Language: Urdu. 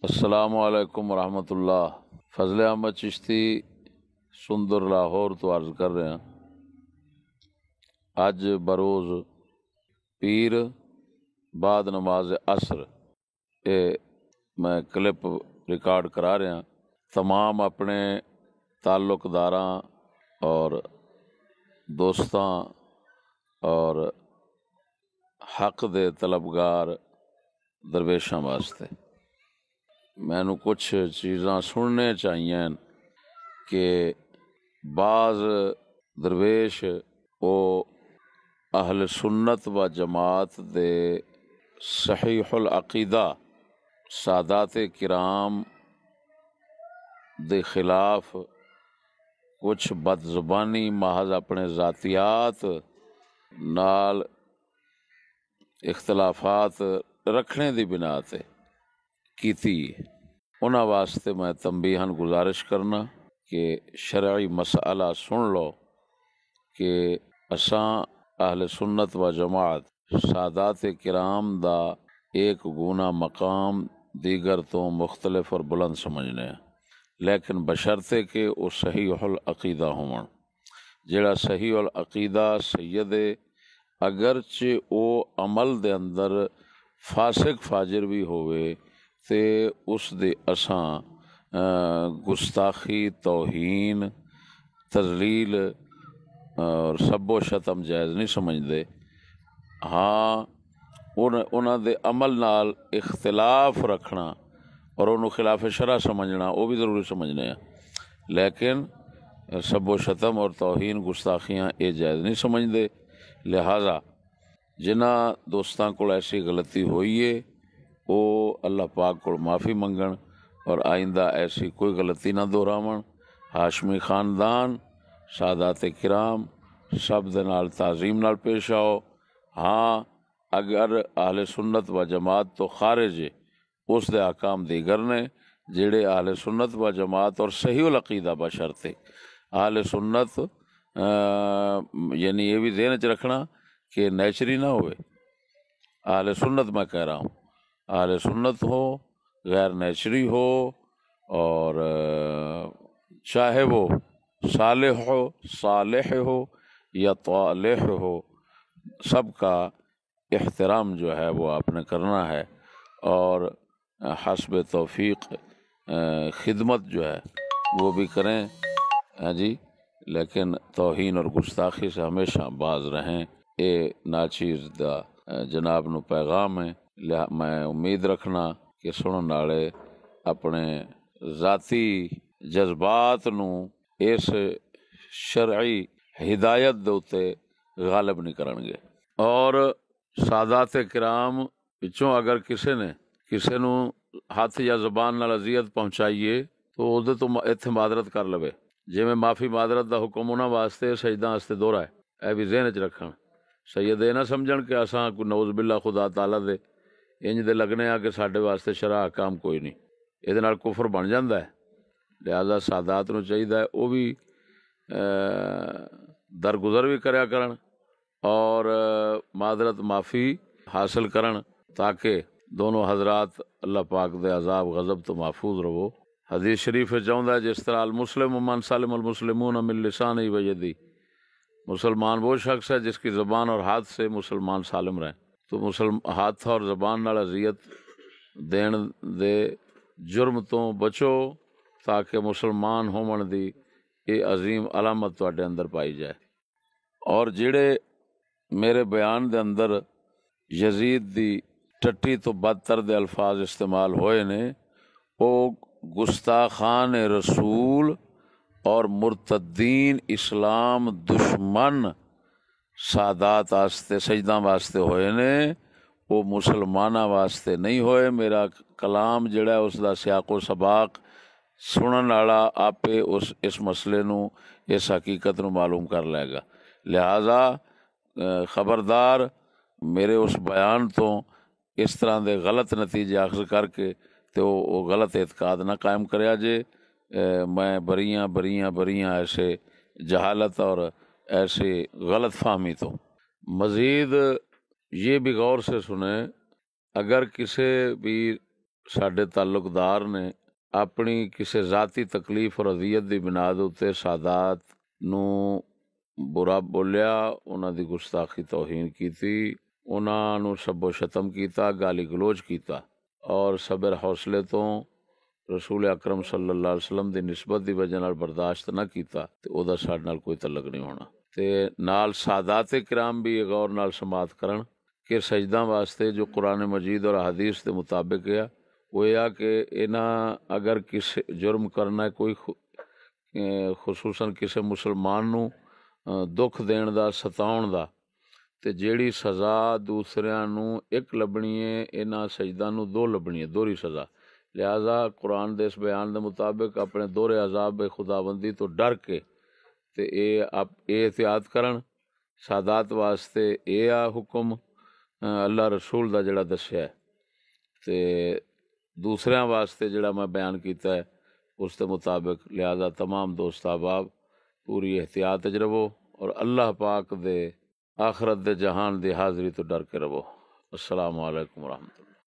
السلام علیکم ورحمۃ اللہ۔ فضل احمد چشتی سندر لاہور تو عرض کر رہے ہیں۔ اج بروز پیر بعد نماز عصر میں کلپ ریکارڈ کرا رہا، تمام اپنے تعلق داراں اور دوستاں اور حق دے طلبگار درویشاں واسطے مینوں کچھ چیزاں سننے چاہیے کہ بعض درویش او اہل سنت و جماعت دے صحیح العقیدہ سادات کرام دے خلاف کچھ بد زبانی محض اپنے ذاتیات نال اختلافات رکھنے دی بنا تے کیتی۔ انہاں واسطے میں تنبیہاً گزارش کرنا کہ شرعی مسئلہ سن لو کہ اساں اہل سنت و جماعت سادات کرام دا ایک گونا مقام دیگر تو مختلف اور بلند سمجھنے ہیں، لیکن بشرطے کہ وہ صحیح العقیدہ ہون۔ جڑا صحیح العقیدہ سید اگرچہ او عمل دے اندر فاسق فاجر بھی ہوئے تے اس دے اساں گستاخی، توہین، تذلیل اور سب و شتم جائز نہیں سمجھدے۔ ہاں انہاں دے عمل نال اختلاف رکھنا اور انہوں خلاف شرع سمجھنا وہ بھی ضروری سمجھنے ہیں، لیکن سب و شتم اور توہین گستاخیاں یہ جائز نہیں سمجھدے۔ لہٰذا جنہاں دوستاں کو ایسی غلطی ہوئی ہے وہ اللہ پاک کو معافی منگن اور آئندہ ایسی کوئی غلطی نہ دہراون۔ ہاشمی خاندان سادات کرام سب دے نال تعظیم نال پیش آؤ۔ ہاں اگر اہل سنت و جماعت تو خارج ہے، اس دے احکام دیگر نے جڑے اہل سنت و جماعت اور صحیح العقیدہ بشرطے اہل سنت یعنی یہ بھی ذہن چ رکھنا کہ نیچری نہ ہوئے۔ اہل سنت میں کہہ رہا ہوں، اہل سنت ہو، غیر نیچری ہو، اور چاہے وہ صالح ہو یا طالح ہو، سب کا احترام جو ہے وہ آپ نے کرنا ہے اور حسب توفیق خدمت جو ہے وہ بھی کریں۔ ہاں جی، لیکن توہین اور گستاخی سے ہمیشہ باز رہیں۔ اے ناچیز دا جناب نو پیغام ہے۔ میں امید رکھنا کہ سنن والے اپنے ذاتی جذبات نو اس شرعی ہدایت دے اوتے غالب نہیں کرن گے۔ اور سادات کرام وچوں اگر کسے نو ہاتھ یا زبان نال اذیت پہنچائیے تو او دے تو ایتھے معذرت کر لوے، جویں معافی معذرت دا حکم انہاں واسطے سجدہ واسطے دوہرا ہے۔ اے بھی ذہن چ رکھن، سید اے نہ سمجھن کہ اساں کوئی نعوذ باللہ خدا تعالیٰ دے انج دے لگنے آ کہ ساڈے واسطے شرع احکام کوئی نہیں، یہ نال کفر بن جاندا ہے۔ لہذا سادات نو چاہیے وہ بھی درگزر بھی کریا کرن اور معذرت معافی حاصل کرن تاکہ دونوں حضرات اللہ پاک دے عذاب غضب تو محفوظ رہو۔ حدیث شریف چاہتا ہے جس طرح المسلم من سلم المسلمون من لسانہ و یدہ، مسلمان وہ شخص ہے جس کی زبان اور ہاتھ سے مسلمان سالم رہیں۔ تو ہاتھ اور زبان نال اذیت دین دے جرم تو بچو تاکہ مسلمان ہومن دی یہ عظیم علامت تواڈے اندر پائی جائے۔ اور جڑے میرے بیان دے اندر یزید دی ٹٹی تو بدتر دے الفاظ استعمال ہوئے نے، وہ گستاخان رسول اور مرتدین اسلام دشمن سادات واسطے سجدہ واسطے ہوئے نے، وہ مسلمانہ واسطے نہیں ہوئے۔ میرا کلام جڑا ہے اس دا سیاق و سباق سنن والا آپے اس مسئلے نو اس حقیقت نو معلوم کر لے گا۔ لہذا خبردار میرے اس بیان تو اس طرح دے غلط نتیجے اخذ کر کے تو وہ غلط اعتقاد نہ قائم کریا جے میں بریاں ایسے جہالت اور ایسے غلط فہمی تو۔ مزید یہ بھی غور سے سنیں، اگر کسی بھی ਸਾਡੇ ਤਾਲੁਕਦਾਰ ਨੇ ਆਪਣੀ ਕਿਸੇ ذاتی ਤਕਲੀਫ ਔਰ ਅਜ਼ੀਅਤ ਦੀ ਬਿਨਾ ਦੇ ਉੱਤੇ ਸਾਦਾਤ ਨੂੰ ਬੁਰਾ ਬੋਲਿਆ, ਉਹਨਾਂ ਦੀ ਗੁਸਤਾਖੀ ਤੋਹੀਨ ਕੀਤੀ, ਉਹਨਾਂ ਨੂੰ ਸੱਬੋ ਸ਼ਤਮ ਕੀਤਾ, ਗਾਲੀ ਗਲੋਚ ਕੀਤਾ ਔਰ ਸਬਰ ਹੌਸਲੇ ਤੋਂ ਰਸੂਲ ਅਕਰਮ ਸੱਲੱਲਾਹੁ ਅਲੈਹਿ ਵਸੱਲਮ ਦੀ ਨਿਸਬਤ ਦੀ ਵਜ੍ਹਾ ਨਾਲ ਬਰਦਾਸ਼ਤ ਨਾ ਕੀਤਾ ਤੇ ਉਹਦਾ ਸਾਡੇ ਨਾਲ ਕੋਈ ਤਲਕ ਨਹੀਂ ਹੋਣਾ। ਤੇ ਨਾਲ ਸਾਦਾਤ ਕਿਰਾਮ ਵੀ ਗੌਰ ਨਾਲ ਸਮਾਤ ਕਰਨ کہ سجدہ واسطے جو قرآن مجید اور حدیث کے مطابق ہے وہ یہ کہ انہاں اگر کسی جرم کرنا ہے کوئی خصوصاً کسی مسلمان نو دکھ دین دا ستاؤن دا تے جیڑی سزا دوسریاں نو ایک لبنی ہے انہاں سجدہ نو دو لبنی ہے، دوہری سزا۔ لہذا قرآن دے اس بیان دے مطابق اپنے دور عذاب خداوندی تو ڈر کے تے اے احتیاط کرن۔ سادات واسطے اے حکم اللہ رسول دا جڑا دسیا ہے تے دوسریاں واسطے جڑا میں بیان کیتا ہے اس کے مطابق، لہذا تمام دوست احباب پوری احتیاط وچ رہو اور اللہ پاک دے آخرت دے جہان دی حاضری تو ڈر کے رہو۔ السلام علیکم ورحمۃ اللہ۔